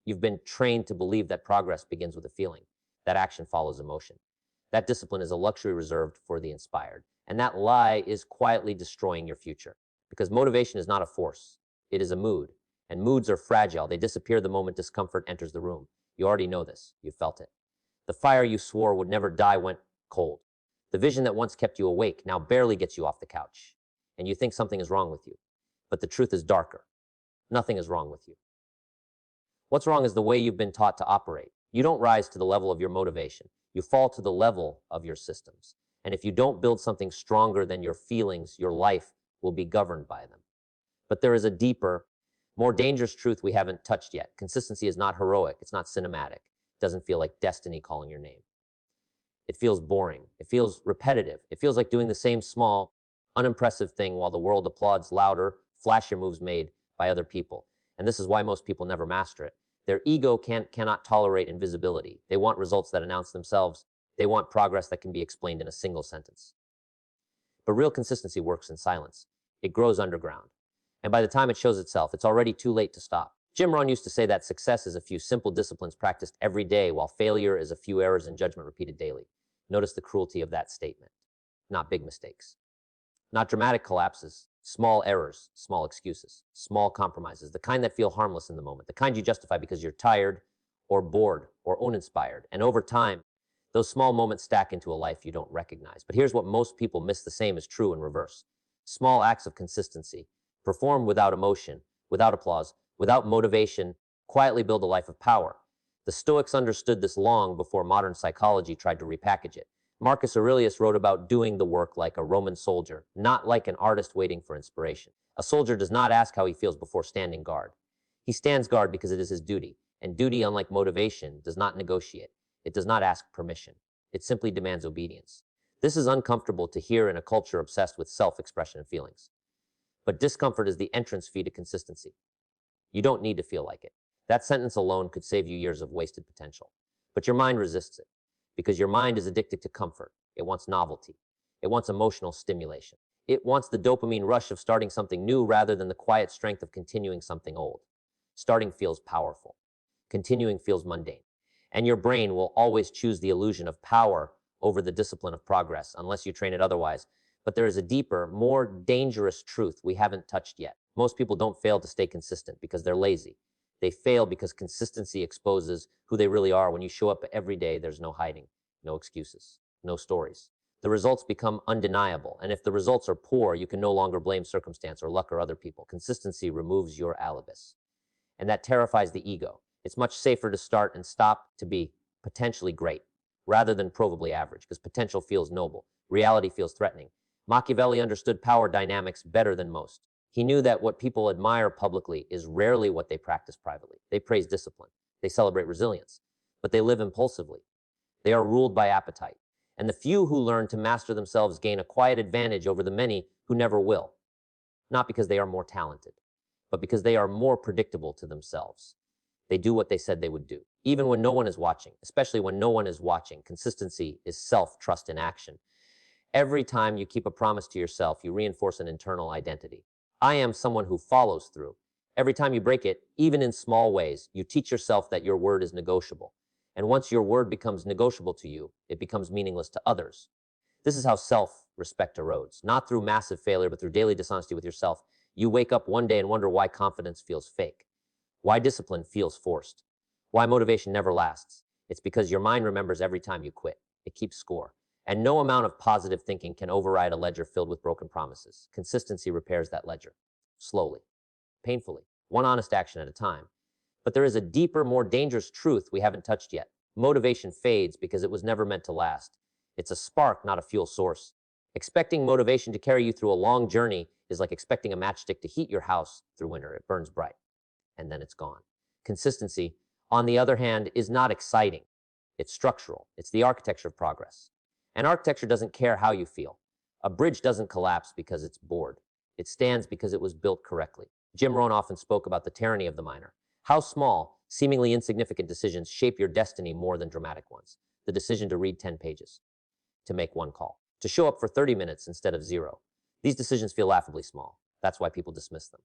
You've been trained to believe that progress begins with a feeling, that action follows emotion. That discipline is a luxury reserved for the inspired. And that lie is quietly destroying your future. Because motivation is not a force, it is a mood. And moods are fragile. They disappear the moment discomfort enters the room. You already know this. You felt it. The fire you swore would never die went cold. The vision that once kept you awake now barely gets you off the couch. And you think something is wrong with you. But the truth is darker. Nothing is wrong with you. What's wrong is the way you've been taught to operate. You don't rise to the level of your motivation. You fall to the level of your systems. And if you don't build something stronger than your feelings, your life will be governed by them. But there is a deeper, more dangerous truth we haven't touched yet. Consistency is not heroic. It's not cinematic. It doesn't feel like destiny calling your name. It feels boring. It feels repetitive. It feels like doing the same small, unimpressive thing while the world applauds louder, flashier moves made by other people. And this is why most people never master it. Their ego cannot tolerate invisibility. They want results that announce themselves. They want progress that can be explained in a single sentence. But real consistency works in silence. It grows underground. And by the time it shows itself, it's already too late to stop. Jim Rohn used to say that success is a few simple disciplines practiced every day, while failure is a few errors in judgment repeated daily. Notice the cruelty of that statement. Not big mistakes. Not dramatic collapses. Small errors, small excuses, small compromises, the kind that feel harmless in the moment, the kind you justify because you're tired or bored or uninspired. And over time, those small moments stack into a life you don't recognize. But here's what most people miss: the same is true in reverse. Small acts of consistency, performed without emotion, without applause, without motivation, quietly build a life of power. The Stoics understood this long before modern psychology tried to repackage it. Marcus Aurelius wrote about doing the work like a Roman soldier, not like an artist waiting for inspiration. A soldier does not ask how he feels before standing guard. He stands guard because it is his duty, and duty, unlike motivation, does not negotiate. It does not ask permission. It simply demands obedience. This is uncomfortable to hear in a culture obsessed with self-expression and feelings. But discomfort is the entrance fee to consistency. You don't need to feel like it. That sentence alone could save you years of wasted potential. But your mind resists it. Because your mind is addicted to comfort. It wants novelty. It wants emotional stimulation. It wants the dopamine rush of starting something new rather than the quiet strength of continuing something old. Starting feels powerful. Continuing feels mundane. And your brain will always choose the illusion of power over the discipline of progress, unless you train it otherwise. But there is a deeper, more dangerous truth we haven't touched yet. Most people don't fail to stay consistent because they're lazy. They fail because consistency exposes who they really are. When you show up every day, there's no hiding, no excuses, no stories. The results become undeniable. And if the results are poor, you can no longer blame circumstance or luck or other people. Consistency removes your alibis. And that terrifies the ego. It's much safer to start and stop to be potentially great rather than provably average, because potential feels noble. Reality feels threatening. Machiavelli understood power dynamics better than most. He knew that what people admire publicly is rarely what they practice privately. They praise discipline. They celebrate resilience. But they live impulsively. They are ruled by appetite. And the few who learn to master themselves gain a quiet advantage over the many who never will. Not because they are more talented, but because they are more predictable to themselves. They do what they said they would do, even when no one is watching, especially when no one is watching. Consistency is self-trust in action. Every time you keep a promise to yourself, you reinforce an internal identity. I am someone who follows through. Every time you break it, even in small ways, you teach yourself that your word is negotiable. And once your word becomes negotiable to you, it becomes meaningless to others. This is how self-respect erodes, not through massive failure, but through daily dishonesty with yourself. You wake up one day and wonder why confidence feels fake, why discipline feels forced, why motivation never lasts. It's because your mind remembers every time you quit. It keeps score. And no amount of positive thinking can override a ledger filled with broken promises. Consistency repairs that ledger, slowly, painfully, one honest action at a time. But there is a deeper, more dangerous truth we haven't touched yet. Motivation fades because it was never meant to last. It's a spark, not a fuel source. Expecting motivation to carry you through a long journey is like expecting a matchstick to heat your house through winter. It burns bright, and then it's gone. Consistency, on the other hand, is not exciting. It's structural. It's the architecture of progress. And architecture doesn't care how you feel. A bridge doesn't collapse because it's bored. It stands because it was built correctly. Jim Rohn often spoke about the tyranny of the minor. How small, seemingly insignificant decisions shape your destiny more than dramatic ones. The decision to read 10 pages, to make one call, to show up for 30 minutes instead of 0. These decisions feel laughably small. That's why people dismiss them.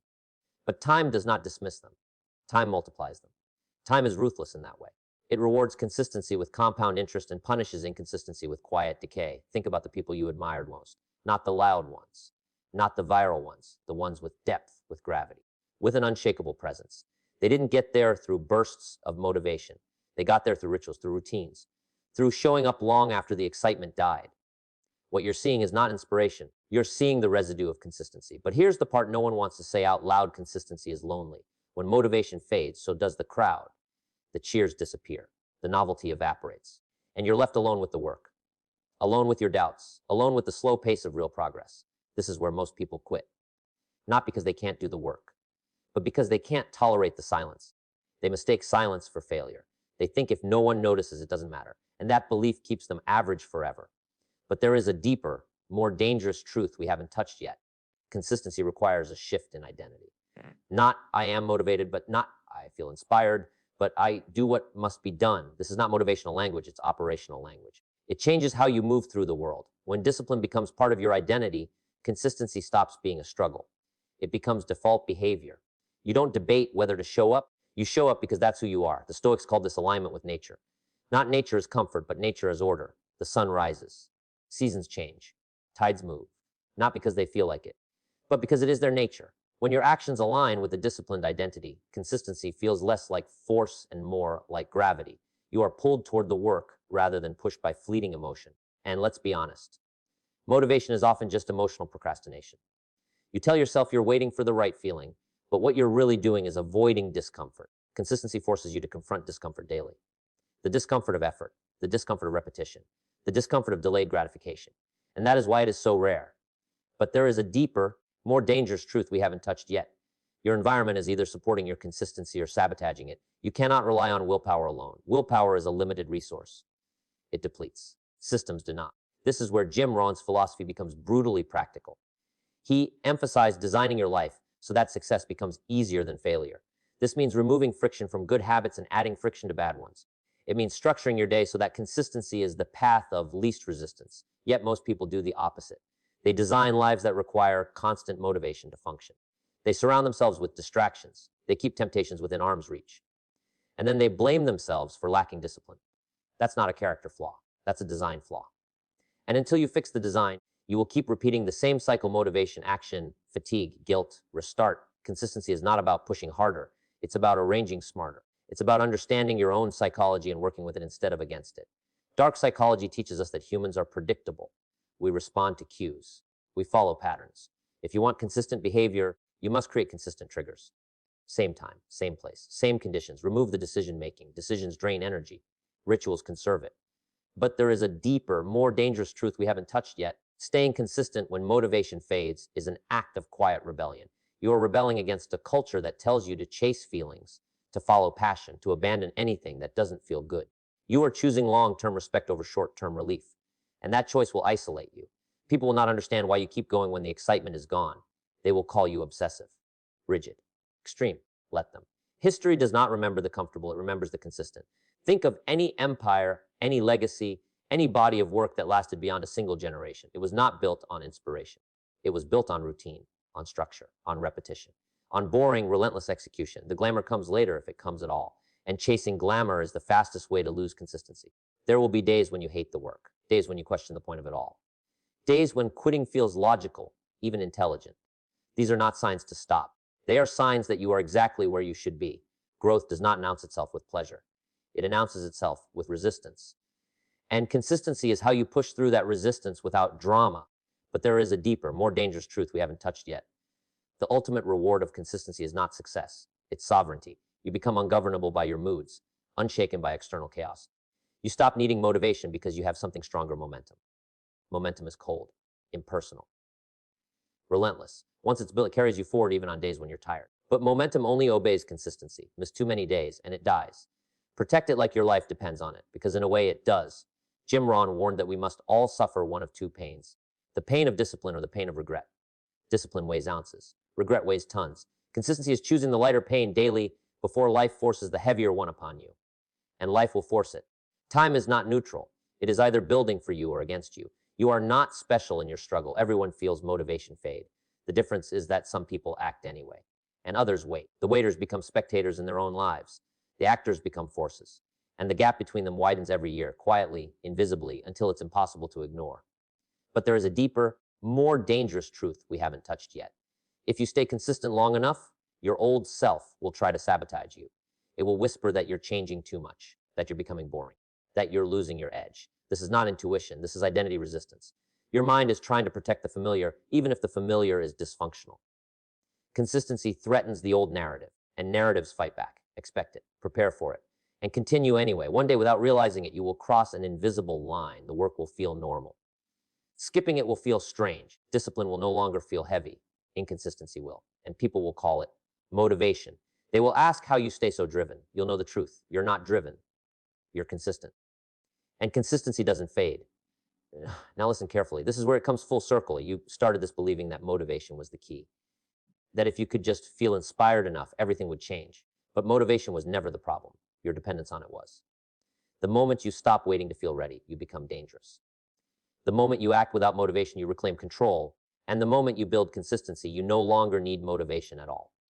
But time does not dismiss them. Time multiplies them. Time is ruthless in that way. It rewards consistency with compound interest and punishes inconsistency with quiet decay. Think about the people you admired most, not the loud ones, not the viral ones, the ones with depth, with gravity, with an unshakable presence. They didn't get there through bursts of motivation. They got there through rituals, through routines, through showing up long after the excitement died. What you're seeing is not inspiration. You're seeing the residue of consistency. But here's the part no one wants to say out loud: consistency is lonely. When motivation fades, so does the crowd. The cheers disappear. The novelty evaporates. And you're left alone with the work, alone with your doubts, alone with the slow pace of real progress. This is where most people quit. Not because they can't do the work, but because they can't tolerate the silence. They mistake silence for failure. They think if no one notices, it doesn't matter. And that belief keeps them average forever. But there is a deeper, more dangerous truth we haven't touched yet. Consistency requires a shift in identity. Not I am motivated, but not I feel inspired, but I do what must be done. This is not motivational language, it's operational language. It changes how you move through the world. When discipline becomes part of your identity, consistency stops being a struggle. It becomes default behavior. You don't debate whether to show up. You show up because that's who you are. The Stoics called this alignment with nature. Not nature as comfort, but nature as order. The sun rises. Seasons change. Tides move. Not because they feel like it, but because it is their nature. When your actions align with a disciplined identity, consistency feels less like force and more like gravity. You are pulled toward the work rather than pushed by fleeting emotion. And let's be honest, motivation is often just emotional procrastination. You tell yourself you're waiting for the right feeling, but what you're really doing is avoiding discomfort. Consistency forces you to confront discomfort daily. The discomfort of effort, the discomfort of repetition, the discomfort of delayed gratification. And that is why it is so rare. But there is a deeper, more dangerous truth we haven't touched yet. Your environment is either supporting your consistency or sabotaging it. You cannot rely on willpower alone. Willpower is a limited resource. It depletes. Systems do not. This is where Jim Rohn's philosophy becomes brutally practical. He emphasized designing your life so that success becomes easier than failure. This means removing friction from good habits and adding friction to bad ones. It means structuring your day so that consistency is the path of least resistance. Yet most people do the opposite. They design lives that require constant motivation to function. They surround themselves with distractions. They keep temptations within arm's reach. And then they blame themselves for lacking discipline. That's not a character flaw. That's a design flaw. And until you fix the design, you will keep repeating the same cycle: motivation, action, fatigue, guilt, restart. Consistency is not about pushing harder. It's about arranging smarter. It's about understanding your own psychology and working with it instead of against it. Dark psychology teaches us that humans are predictable. We respond to cues. We follow patterns. If you want consistent behavior, you must create consistent triggers. Same time, same place, same conditions. Remove the decision making. Decisions drain energy. Rituals conserve it. But there is a deeper, more dangerous truth we haven't touched yet. Staying consistent when motivation fades is an act of quiet rebellion. You are rebelling against a culture that tells you to chase feelings, to follow passion, to abandon anything that doesn't feel good. You are choosing long-term respect over short-term relief. And that choice will isolate you. People will not understand why you keep going when the excitement is gone. They will call you obsessive, rigid, extreme. Let them. History does not remember the comfortable, it remembers the consistent. Think of any empire, any legacy, any body of work that lasted beyond a single generation. It was not built on inspiration. It was built on routine, on structure, on repetition, on boring, relentless execution. The glamour comes later if it comes at all. And chasing glamour is the fastest way to lose consistency. There will be days when you hate the work, days when you question the point of it all, days when quitting feels logical, even intelligent. These are not signs to stop. They are signs that you are exactly where you should be. Growth does not announce itself with pleasure. It announces itself with resistance. And consistency is how you push through that resistance without drama. But there is a deeper, more dangerous truth we haven't touched yet. The ultimate reward of consistency is not success. It's sovereignty. You become ungovernable by your moods, unshaken by external chaos. You stop needing motivation because you have something stronger: momentum. Momentum is cold, impersonal, relentless. Once it's built, it carries you forward even on days when you're tired. But momentum only obeys consistency. Miss too many days and it dies. Protect it like your life depends on it, because in a way it does. Jim Rohn warned that we must all suffer one of two pains: the pain of discipline or the pain of regret. Discipline weighs ounces. Regret weighs tons. Consistency is choosing the lighter pain daily before life forces the heavier one upon you. And life will force it. Time is not neutral. It is either building for you or against you. You are not special in your struggle. Everyone feels motivation fade. The difference is that some people act anyway, and others wait. The waiters become spectators in their own lives. The actors become forces, and the gap between them widens every year, quietly, invisibly, until it's impossible to ignore. But there is a deeper, more dangerous truth we haven't touched yet. If you stay consistent long enough, your old self will try to sabotage you. It will whisper that you're changing too much, that you're becoming boring, that you're losing your edge. This is not intuition, this is identity resistance. Your mind is trying to protect the familiar, even if the familiar is dysfunctional. Consistency threatens the old narrative, and narratives fight back. Expect it, prepare for it, and continue anyway. One day, without realizing it, you will cross an invisible line. The work will feel normal. Skipping it will feel strange. Discipline will no longer feel heavy. Inconsistency will. And people will call it motivation. They will ask how you stay so driven. You'll know the truth. You're not driven. You're consistent. And consistency doesn't fade. Now listen carefully. This is where it comes full circle. You started this believing that motivation was the key. That if you could just feel inspired enough, everything would change. But motivation was never the problem. Your dependence on it was. The moment you stop waiting to feel ready, you become dangerous. The moment you act without motivation, you reclaim control. And the moment you build consistency, you no longer need motivation at all.